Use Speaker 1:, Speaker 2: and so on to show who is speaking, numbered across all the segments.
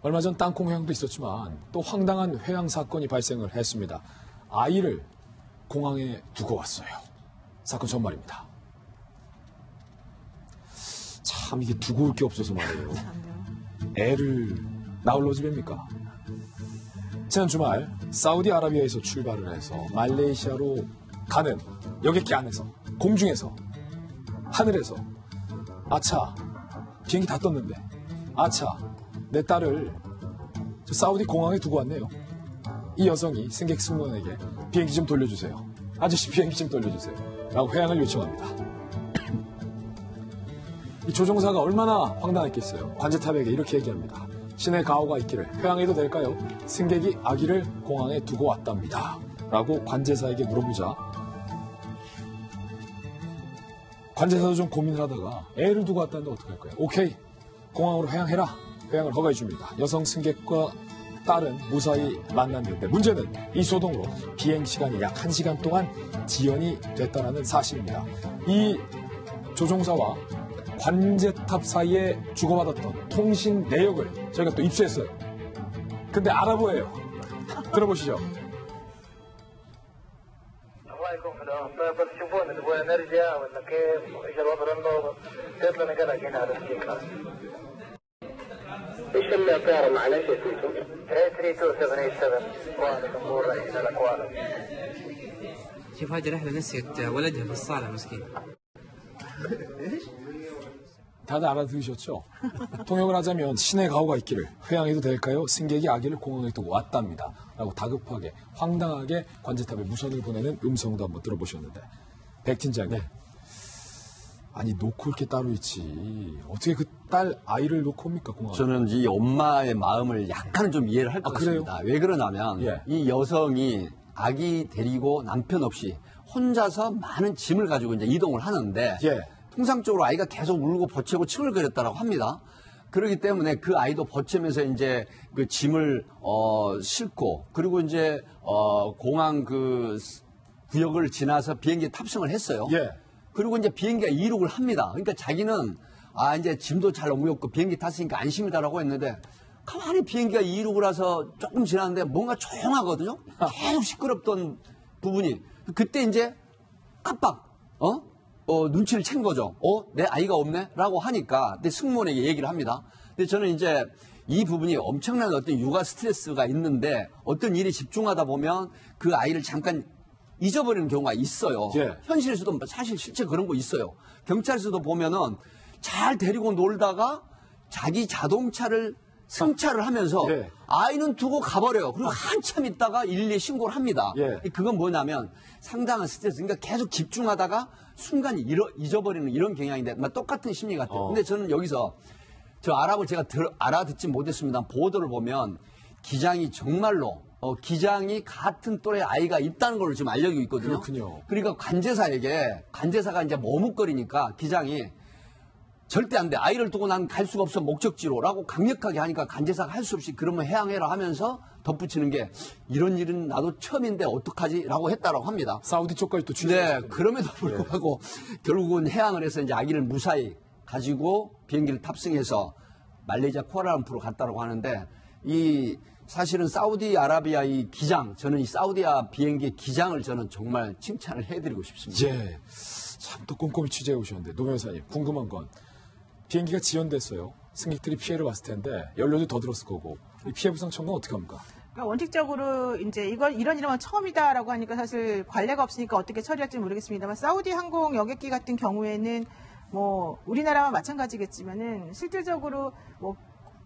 Speaker 1: 얼마 전 땅콩 회항도 있었지만 또 황당한 회항 사건이 발생을 했습니다. 아이를 공항에 두고 왔어요. 사건 전말입니다. 참 이게 두고 올 게 없어서 말이에요. 애를 나홀로 집입니까? 지난 주말 사우디아라비아에서 출발을 해서 말레이시아로 가는 여객기 안에서 공중에서 하늘에서 아차 비행기 다 떴는데 아차 내 딸을 저 사우디 공항에 두고 왔네요. 이 여성이 승객 승무원에게 비행기 좀 돌려주세요. 아저씨 비행기 좀 돌려주세요. 라고 회항을 요청합니다. 이 조종사가 얼마나 황당했겠어요. 관제탑에게 이렇게 얘기합니다. 신의 가호가 있기를 회항해도 될까요? 승객이 아기를 공항에 두고 왔답니다. 라고 관제사에게 물어보자 관제사도 좀 고민을 하다가 애를 두고 왔다는데 어떡할 거야? 오케이 공항으로 회항해라. 회항을 허가해 줍니다. 여성 승객과 딸은 무사히 만났는데 문제는 이 소동으로 비행 시간이 약 1시간 동안 지연이 됐다는 사실입니다. 이 조종사와 관제탑 사이에 주고받았던 통신 내역을 저희가 또 입수했어요. 근데 아랍어예요. 들어보시죠.
Speaker 2: الله يكون في العون بس شوفونا نبغى نرجع ولا كيف ايش الوضع لانه قلت لنا قلق هنا على السكه ايش الطياره معنا ايش اسمكم؟ 32787 كوالالمبور رايحين على كوالا
Speaker 3: شوف هذه رحله نسيت ولدها في الصاله مسكين
Speaker 1: 다들 알아들으셨죠? 통역을 하자면 신의 가호가 있기를 회항해도 될까요? 승객이 아기를 공항에 두고 왔답니다. 라고 다급하게 황당하게 관제탑에 무선을 보내는 음성도 한번 들어보셨는데 백 팀장님 아니 놓고 이렇게 따로 있지 어떻게 그 딸 아이를 놓고 옵니까 공항에?
Speaker 4: 저는 이 엄마의 마음을 약간 좀 이해를 할 것 같습니다. 왜 그러냐면
Speaker 1: 예.
Speaker 4: 이 여성이 아기 데리고 남편 없이 혼자서 많은 짐을 가지고 이제 이동을 하는데
Speaker 1: 예.
Speaker 4: 통상적으로 아이가 계속 울고 버티고 칭얼거렸다고 합니다. 그렇기 때문에 그 아이도 버티면서 이제 그 짐을 싣고 그리고 이제 공항 그 구역을 지나서 비행기에 탑승을 했어요.
Speaker 1: 예.
Speaker 4: 그리고 이제 비행기가 이륙을 합니다. 그러니까 자기는 이제 짐도 잘 옮겼고 비행기 탔으니까 안심이다라고 했는데 가만히 비행기가 이륙을 해서 조금 지났는데 뭔가 조용하거든요. 계속 시끄럽던 부분이 그때 이제 깜빡 눈치를 챈 거죠. 내 아이가 없네? 라고 하니까, 근데 승무원에게 얘기를 합니다. 근데 저는 이제 이 부분이 엄청난 어떤 육아 스트레스가 있는데 어떤 일에 집중하다 보면 그 아이를 잠깐 잊어버리는 경우가 있어요.
Speaker 1: 예.
Speaker 4: 현실에서도 사실 실제 그런 거 있어요. 경찰서도 보면은 잘 데리고 놀다가 자기 자동차를 승차를 하면서
Speaker 1: 예.
Speaker 4: 아이는 두고 가버려요. 그리고 한참 있다가 112에 신고를 합니다.
Speaker 1: 예.
Speaker 4: 그건 뭐냐면 상당한 스트레스. 그러니까 계속 집중하다가 순간 잊어버리는 이런 경향인데 똑같은 심리 같아요. 근데 저는 여기서 저 아랍을 제가 알아듣지 못했습니다. 보도를 보면 기장이 정말로 기장이 같은 또래 아이가 있다는 걸 지금 알려주고 있거든요.
Speaker 1: 그렇군요.
Speaker 4: 그러니까 관제사가 이제 머뭇거리니까 기장이 절대 안 돼. 아이를 두고 난 갈 수가 없어. 목적지로라고 강력하게 하니까 관제사가 할 수 없이 그러면 해양해라 하면서 덧붙이는 게 이런 일은 나도 처음인데 어떡하지라고 했다라고 합니다.
Speaker 1: 사우디 쪽까지 또
Speaker 4: 네,
Speaker 1: 취재했어요.
Speaker 4: 그럼에도 불구하고 결국은 해양을 해서 이제 아기를 무사히 가지고 비행기를 탑승해서 말레이시아 쿠알라룸푸르로 갔다라고 하는데 이 사실은 사우디아라비아 이 기장, 저는 이 사우디아 비행기 기장을 저는 정말 칭찬을 해드리고 싶습니다.
Speaker 1: 예. 참 또 꼼꼼히 취재해 오셨는데 노 변호사님 궁금한 건 비행기가 지연됐어요. 승객들이 피해를 봤을 텐데 연료도 더 들었을 거고 이 피해 보상 청구는 어떻게 합니까?
Speaker 5: 그러니까 원칙적으로 이제 이런 일은 처음이다라고 하니까 사실 관례가 없으니까 어떻게 처리할지 모르겠습니다만 사우디 항공 여객기 같은 경우에는 뭐 우리나라와 마찬가지겠지만은 실질적으로 뭐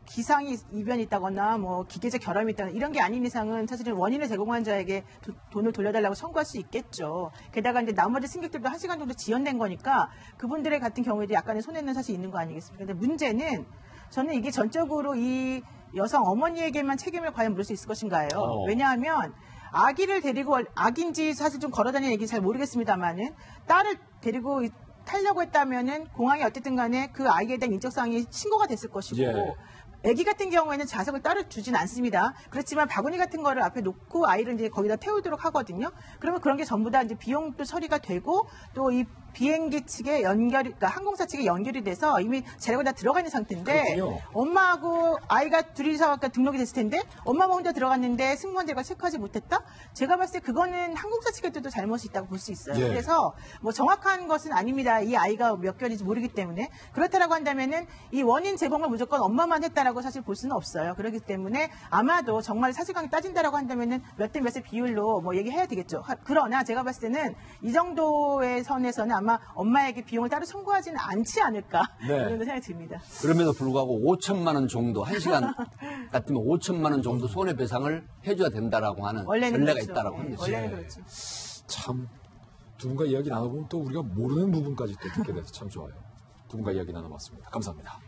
Speaker 5: 기상이 이변이 있다거나 뭐 기계적 결함이 있다거나 이런 게 아닌 이상은 사실은 원인을 제공한 자에게 돈을 돌려달라고 청구할 수 있겠죠. 게다가 이제 나머지 승객들도 1시간 정도 지연된 거니까 그분들의 같은 경우에도 약간의 손해는 사실 있는 거 아니겠습니까? 근데 문제는 저는 이게 전적으로 이 여성 어머니에게만 책임을 과연 물을 수 있을 것인가요? 왜냐하면 아기를 데리고 아기인지 사실 좀 걸어다니는 얘기 잘 모르겠습니다만은 딸을 데리고 타려고 했다면은 공항에 어쨌든 간에 그 아이에 대한 인적사항이 신고가 됐을 것이고
Speaker 1: 예.
Speaker 5: 아기 같은 경우에는 좌석을 따로 주진 않습니다. 그렇지만 바구니 같은 거를 앞에 놓고 아이를 이제 거기다 태우도록 하거든요. 그러면 그런 게 전부 다 이제 비용도 처리가 되고 또 이 비행기 측에 그러니까 항공사 측에 연결이 돼서 이미 재료가 다 들어가 있는 상태인데
Speaker 1: 그렇군요.
Speaker 5: 엄마하고 아이가 둘이서 아까 등록이 됐을 텐데 엄마만 혼자 들어갔는데 승무원들과 체크하지 못했다? 제가 봤을 때 그거는 항공사 측에도 잘못이 있다고 볼 수 있어요.
Speaker 1: 예.
Speaker 5: 그래서 뭐 정확한 것은 아닙니다. 이 아이가 몇 개월인지 모르기 때문에 그렇다라고 한다면은 이 원인 제공을 무조건 엄마만 했다라고 사실 볼 수는 없어요. 그렇기 때문에 아마도 정말 사실관계 따진다라고 한다면은 몇 대 몇의 비율로 뭐 얘기해야 되겠죠. 그러나 제가 봤을 때는 이 정도의 선에서는 아마 엄마에게 비용을 따로 청구하지는 않지 않을까
Speaker 1: 네.
Speaker 5: 이런 생각이 듭니다.
Speaker 4: 그럼에도 불구하고 5천만 원 정도, 1시간 같으면 5천만 원 정도 손해배상을 해줘야 된다라고 하는
Speaker 5: 원래는
Speaker 4: 전례가
Speaker 5: 그렇죠.
Speaker 4: 있다라고
Speaker 5: 네,
Speaker 4: 합니다.
Speaker 5: 원래는
Speaker 1: 예.
Speaker 5: 그렇죠.
Speaker 1: 참 두 분과 이야기 나눠보면 또 우리가 모르는 부분까지 또 듣게 돼서 참 좋아요. 두 분과 이야기 나눠봤습니다. 감사합니다.